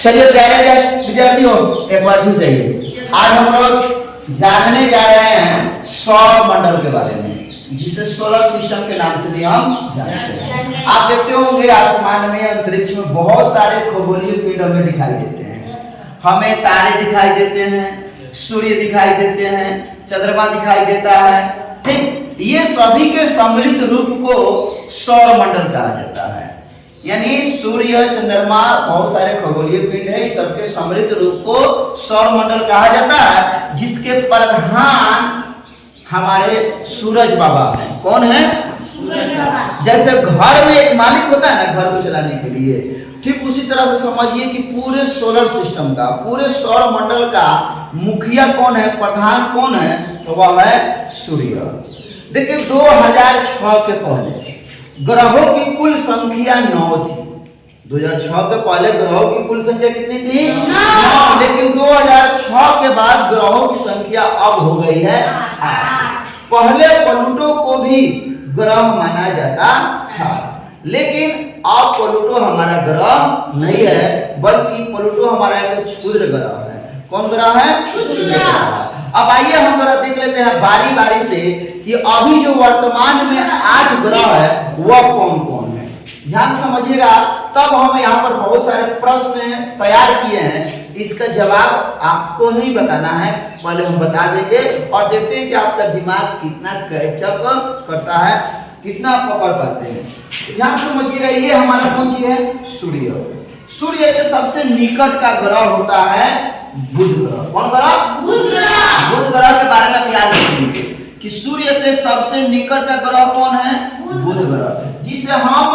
चलिए प्यारे विद्यार्थियों, एक बार झुक जाइए। आज हम लोग जानने जा रहे हैं सौर मंडल के बारे में, जिसे सोलर सिस्टम के नाम से भी हम जानते हैं। आप देखते होंगे आसमान में, अंतरिक्ष में बहुत सारे खगोलीय पिंड हमें दिखाई देते हैं। हमें तारे दिखाई देते हैं, सूर्य दिखाई देते हैं, चंद्रमा दिखाई देता है। ठीक, ये सभी के सम्मिलित रूप को सौर मंडल कहा जाता है। यानी सूर्य, चंद्रमा, बहुत सारे खगोलीय पिंड है, इस सबके सम्मिलित रूप को सौर मंडल कहा जाता है, जिसके प्रधान हमारे सूरज बाबा हैं। कौन है? सूरज बाबा। जैसे घर में एक मालिक होता है ना घर को चलाने के लिए, ठीक उसी तरह से समझिए कि पूरे सोलर सिस्टम का, पूरे सौर मंडल का मुखिया कौन है, प्रधान कौन है? तो वह है सूर्य। देखिए 2006 के पहले ग्रहों की कुल संख्या 9 थी। 2006 के पहले ग्रहों की कुल संख्या कितनी थी? 9। लेकिन 2006 के बाद ग्रहों की संख्या अब हो गई है 8। पहले प्लूटो को भी ग्रह माना जाता था, लेकिन अब प्लूटो हमारा ग्रह नहीं है, बल्कि प्लूटो हमारा एक क्षुद्र ग्रह है। कौन ग्रह है? क्षुद्र ग्रह। अब आइए हम जरा देख लेते हैं बारी बारी से कि अभी जो वर्तमान में 8 ग्रह है वह कौन कौन है। ध्यान समझिएगा, तब हम यहाँ पर बहुत सारे प्रश्न तैयार किए हैं, इसका जवाब आपको नहीं बताना है, पहले हम बता देंगे और देखते हैं कि आपका दिमाग कितना कैचअप करता है, कितना पकड़ पाते हैं। ध्यान समझिएगा, ये हमारा कौन चीज है? सूर्य। सूर्य के सबसे निकट का ग्रह होता है बुध ग्रह। कौन ग्रह? बुध ग्रह। बुध ग्रह के बारे में आप याद रखेंगे कि सूर्य के सबसे निकट का ग्रह कौन है? बुध ग्रह, जिसे हम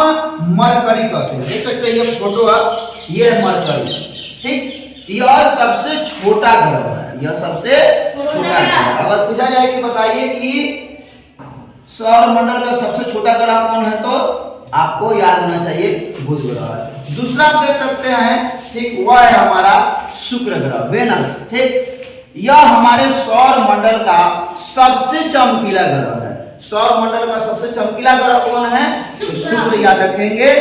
मरकरी कहते हैं। देख सकते हैं ये फोटो है, ये है मरकरी। ठीक, यह सबसे छोटा ग्रह है, यह सबसे छोटा ग्रह। अगर पूछा जाए कि बताइए कि सौर मंडल का सबसे छोटा ग्रह कौन है, तो आपको याद होना चाहिए बुध ग्रह है। दूसरा आप देख सकते हैं, ठीक, वह है हमारा शुक्र ग्रह, वेनस। ठीक, यह हमारे सौर मंडल का सबसे चमकीला ग्रह है। सौर मंडल का सबसे चमकीला ग्रह कौन है? शुक्र। याद रखेंगे,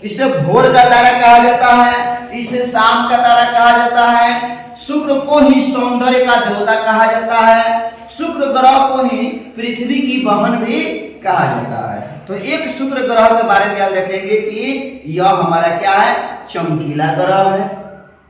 इसे भोर का तारा कहा जाता है, इसे शाम का तारा कहा जाता है। शुक्र को ही सौंदर्य का देवता कहा जाता है। शुक्र ग्रह को ही पृथ्वी की बहन भी कहा जाता है। तो एक शुक्र ग्रह के बारे में याद रखेंगे कि यह हमारा क्या है? चमकीला ग्रह है।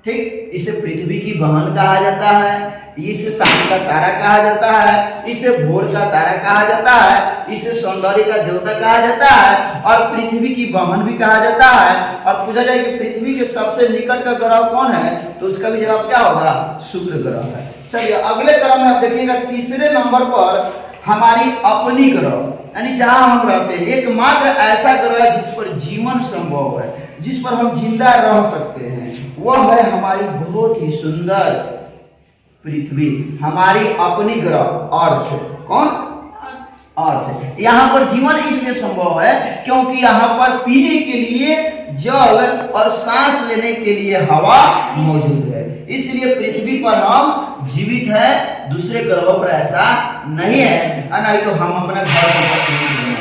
ठीक, इसे पृथ्वी की बहन कहा जाता है, इसे शाम का तारा कहा जाता है, इसे भोर का तारा कहा जाता है, इसे सौंदर्य का देवता कहा जाता है और पृथ्वी की बहन भी कहा जाता है। और पूछा जाए कि पृथ्वी के सबसे निकट का ग्रह कौन है, तो उसका भी जवाब क्या होगा? शुक्र ग्रह है। चलिए अगले क्रम में आप देखिएगा, तीसरे नंबर पर हमारी अपनी ग्रह, यानी जहां हम रहते हैं, एकमात्र ऐसा ग्रह जिस पर जीवन संभव है, जिस पर हम जिंदा रह सकते हैं, वह है हमारी बहुत ही सुंदर पृथ्वी, हमारी अपनी ग्रह अर्थ। कौन? अर्थ। यहाँ पर जीवन इसलिए संभव है क्योंकि यहाँ पर पीने के लिए जल और सांस लेने के लिए हवा मौजूद है, इसलिए पृथ्वी पर हम जीवित है। दूसरे ग्रहों पर ऐसा नहीं है, नहीं तो हम अपना घर नहीं।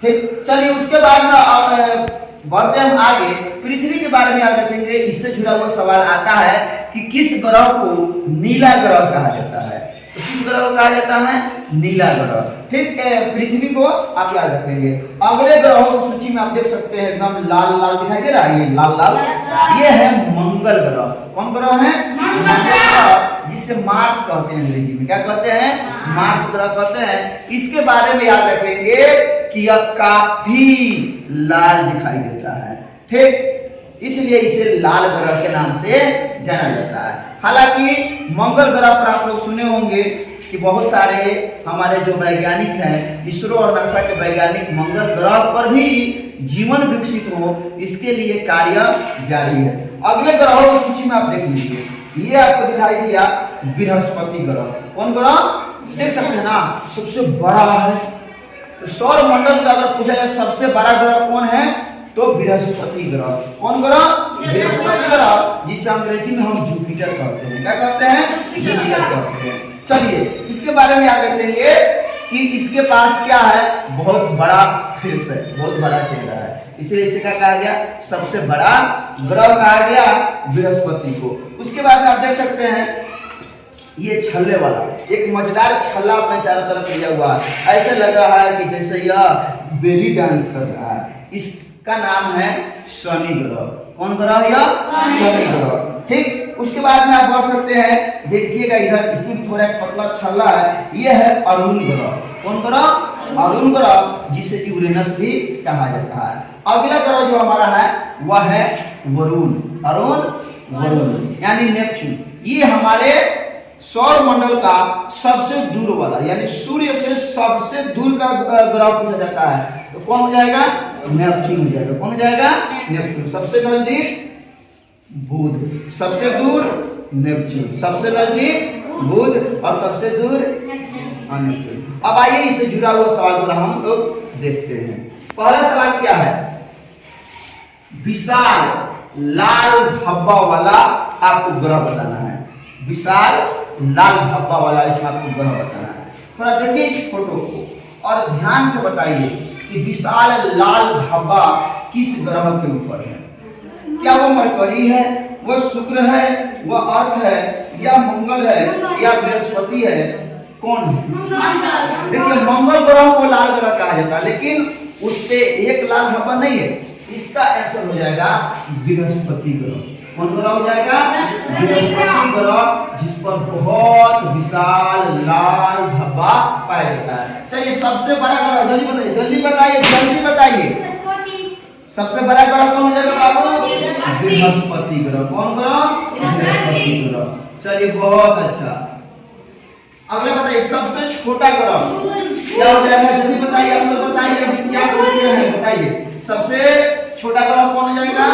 ठीक, चलिए उसके बाद में बढ़ते हम आगे, पृथ्वी के बारे में याद रखेंगे। इससे जुड़ा हुआ सवाल आता है कि किस ग्रह को नीला ग्रह कहा जाता है? तो किस ग्रह को कहा जाता है? नीला ग्रह। ठीक है, पृथ्वी को आप याद रखेंगे। अगले ग्रहों की सूची में आप देख सकते हैं, एकदम लाल लाल दिखाई दे रहा है, ये लाल लाल, ये है मंगल ग्रह। कौन ग्रह है? मंगल ग्रह, जिसे मार्स कहते हैं अंग्रेजी में। क्या कहते हैं? मार्स ग्रह कहते हैं। इसके बारे में याद रखेंगे कि यह काफी लाल दिखाई देता है। ठीक, इसलिए इसे लाल ग्रह के नाम से जाना जाता है। हालांकि मंगल ग्रह पर आप लोग सुने होंगे कि बहुत सारे हमारे जो वैज्ञानिक हैं, इसरो और नासा के वैज्ञानिक मंगल ग्रह पर भी जीवन विकसित हो, इसके लिए कार्य जारी है। अगले ग्रहों की सूची में आप देख लीजिए, ये आपको दिखाई दिया बृहस्पति ग्रह। कौन ग्रह? देख सकते हैं ना, सबसे बड़ा है। तो सौर मंडल का अगर पूछा जाए सबसे बड़ा ग्रह कौन है, तो बृहस्पति ग्रह। कौन ग्रह? बृहस्पति ग्रह, जिसे अंग्रेजी में हम जुपिटर कहते हैं। क्या कहते हैं? जुपिटर कहते हैं। चलिए इसके बारे में याद रखेंगे कि इसके पास क्या है? बहुत बड़ा फिर से बहुत बड़ा चेहरा है, इसलिए इसे क्या कहा गया, सबसे बड़ा ग्रह कहा गया बृहस्पति को। उसके बाद आप देख सकते हैं ये छल्ले वाला एक मजेदार छल्ला अपने चारों तरफ लिया हुआ है, ऐसे लग रहा है कि जैसे यह बेली डांस कर रहा है। इसका नाम है शनि ग्रह। कौन ग्रह है? शनि ग्रह। ठीक, उसके बाद में आप पढ़ सकते हैं, देखिएगा इधर इसमें थोड़ा एक पतला छल्ला है, ये है अरुण ग्रह। कौन ग्रह? अरुण ग्रह, जिसे यूरेनस भी कहा जाता है। अगला ग्रह जो हमारा है वह है वरुण। अरुण, वरुण यानी नेपच्यून। ये हमारे सौर मंडल का सबसे दूर वाला, यानी सूर्य से सबसे दूर का ग्रह पूछा जाता है, तो कौन हो जाएगा? नेपच्यून हो जाएगा। कौन हो जाएगा? नेपच्यून। सबसे नजदीक बुध, सबसे दूर नेपच्यून, सबसे नजदीक बुध और सबसे दूर नेपच्यून। अब आइए इससे जुड़ा हुआ सवाल को हम लोग देखते हैं। पहला सवाल क्या है? विशाल लाल धब्बा वाला आपको ग्रह बताना है। विशाल लाल धब्बा वाला इसमें आपको ग्रह बताना है। थोड़ा देखिए इस फोटो को और ध्यान से बताइए कि विशाल लाल धब्बा किस ग्रह के ऊपर है। क्या वो मरकरी है, वो शुक्र है, वो अर्थ है, या मंगल है, या बृहस्पति है? कौन है? देखिए मंगल ग्रह को लाल ग्रह कहा जाता है, लेकिन उस पे एक लाल धब्बा नहीं है। इसका आंसर हो जाएगा बृहस्पति ग्रह। कौन ग्रह हो जाएगा? बृहस्पति ग्रह, जिस पर बहुत विशाल लाल धब्बा पाया जाता है। चलिए सबसे बड़ा ग्रह जल्दी बताइए, जल्दी बताइए, जल्दी बताइए। सबसे बड़ा ग्रह कौन हो जाएगा बाबू? बृहस्पति ग्रह। कौन ग्रह? बृहस्पति ग्रह। चलिए बहुत अच्छा। अगला बताइए सबसे छोटा ग्रह क्या हो जाएगा? जल्दी बताइए, आप लोग बताइए अभी क्या सोच रहे हैं, बताइए। सबसे छोटा ग्रह कौन हो जाएगा?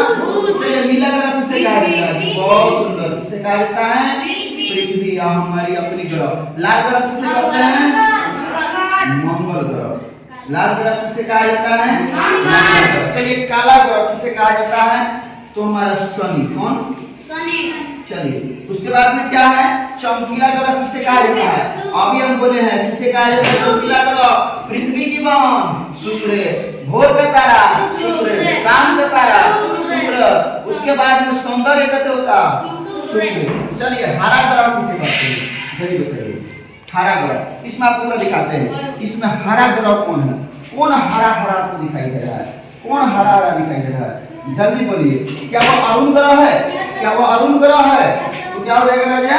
चलिए नीला ग्रह किसे कहा जाता है? बहुत सुंदर, किसे कहा जाता है? पृथ्वी, हमारी अपनी ग्रह। लाल ग्रह किसे कहते हैं? मंगल ग्रह। लाल ग्रह किसे कहा जाता है? मंगल ग्रह। चलिए काला ग्रह किसे कहा जाता है? तो हमारा शनि। कौन? शनि। चलिए उसके बाद में क्या है? चमकीला ग्रह किसे कहा जाता है? अभी हम बोले हैं किसे कहा जाता है चमकीला ग्रह? पृथ्वी की बहन शुक्र, भोर का तारा शुक्र, शाम का तारा शुक्र, उसके बाद में सौंदर्य का देवता शुक्र। चलिए हरा ग्रह किसे कहते हैं? जल्दी बताइए। हरा ग्रह, इसमें आप पूरा दिखाते हैं, इसमें हरा ग्रह कौन है? कौन हरा हरा आपको दिखाई दे रहा है? कौन हरा हरा दिखाई दे रहा है? जल्दी बोलिए। क्या वो अरुण ग्रह है? क्या वो अरुण ग्रह है? तो क्या हो जाएगा राजा?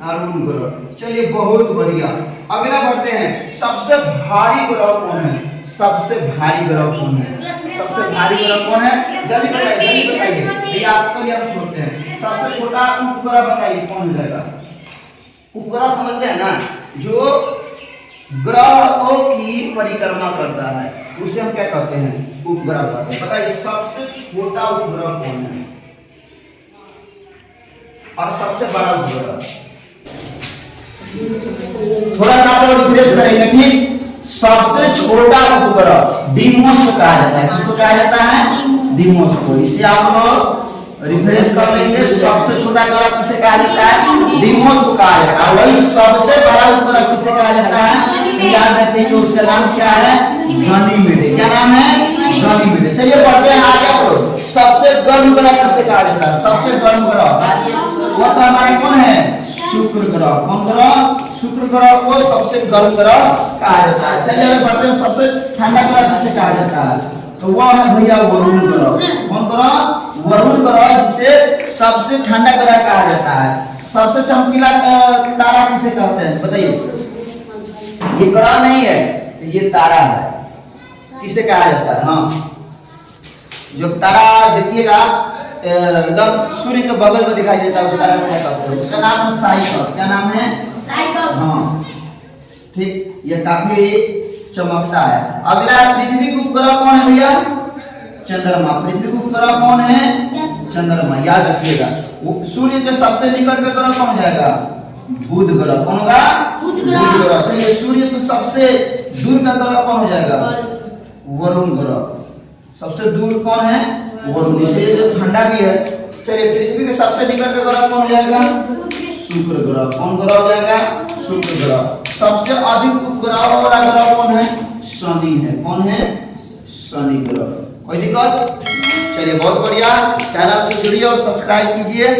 अरुण ग्रह। चलिए बहुत बढ़िया। अगला बढ़ते हैं, सबसे भारी ग्रह कौन है? सबसे भारी ग्रह कौन है? सबसे भारी ग्रह कौन है? जल्दी बताइए, जल्दी बताइए। ये आपको ये हम छोड़ते हैं। सबसे छोटा उपग्रह बताइए कौन हो जाएगा? उपग्रह समझते हैं ना, जो ग्रहों की परिक्रमा करता है, उसे हम क्या कहते हैं? उपग्रह कहते हैं। बताइए सबसे छोटा उपग्रह कौन है और सबसे बड़ा उपग्रह? थोड़ा सा और रिफ्रेश करेंगे, ठीक। सबसे छोटा उपग्रह डीमोस को कहा जाता है। किसको कहा जाता है? डीमोस को। इसे आप लोग रिफ्रेश कर लेंगे। सबसे छोटा ग्रह किसे कहा जाता है? डीमोस को कहा जाता है। वही सबसे बड़ा उपग्रह किसे कहा जाता है? याद रखिए उसका नाम क्या है? गनीमेड। क्या नाम है? गनीमेड। चलिए बढ़ते हैं आगे। तो सबसे गर्म ग्रह किसे कहा जाता है? सबसे गर्म ग्रह वो तो हमारे कौन है? शुक्र ग्रह। कौन ग्रह? शुक्र ग्रह को सबसे गर्म ग्रह कहा जाता है। चलिए आगे बढ़ते हैं। सबसे ठंडा ग्रह किसे कहा जाता है? तो वह है भैया वरुण ग्रह। कौन ग्रह? वरुण ग्रह, जिसे सबसे ठंडा ग्रह कहा जाता है। सबसे चमकीला तारा किसे कहते हैं? बताइए। ये ग्रह नहीं है, ये तारा है। किसे कहा जाता है? हाँ, जो तारा देखिएगा एकदम सूर्य के बगल में दिखाई देता है, उस तारा को क्या कहते हैं? उसका नाम है साइक्लोप। क्या नाम है? साइक्लोप। हाँ ठीक, ये काफी चमकता है। अगला पृथ्वी के उपग्रह कौन है भैया? चंद्रमा। पृथ्वी के उपग्रह कौन है? चंद्रमा। याद रखिएगा। सूर्य के सबसे निकट का ग्रह कौन हो जाएगा? बुध ग्रह। कौन होगा? बुध ग्रह। चलिए सूर्य से सबसे दूर का ग्रह कौन हो जाएगा? वरुण ग्रह। सबसे दूर कौन है? वरुण। इसलिए जो ठंडा भी है। चलिए पृथ्वी के सबसे निकट का ग्रह कौन हो जाएगा? शुक्र ग्रह। कौन ग्रह हो जाएगा? शुक्र ग्रह। सबसे अधिक उपग्रह वाला ग्रह कौन है? शनि है। कौन है? शनि ग्रह। कोई दिक्कत? चलिए बहुत बढ़िया, चैनल से जुड़िए और सब्सक्राइब कीजिए।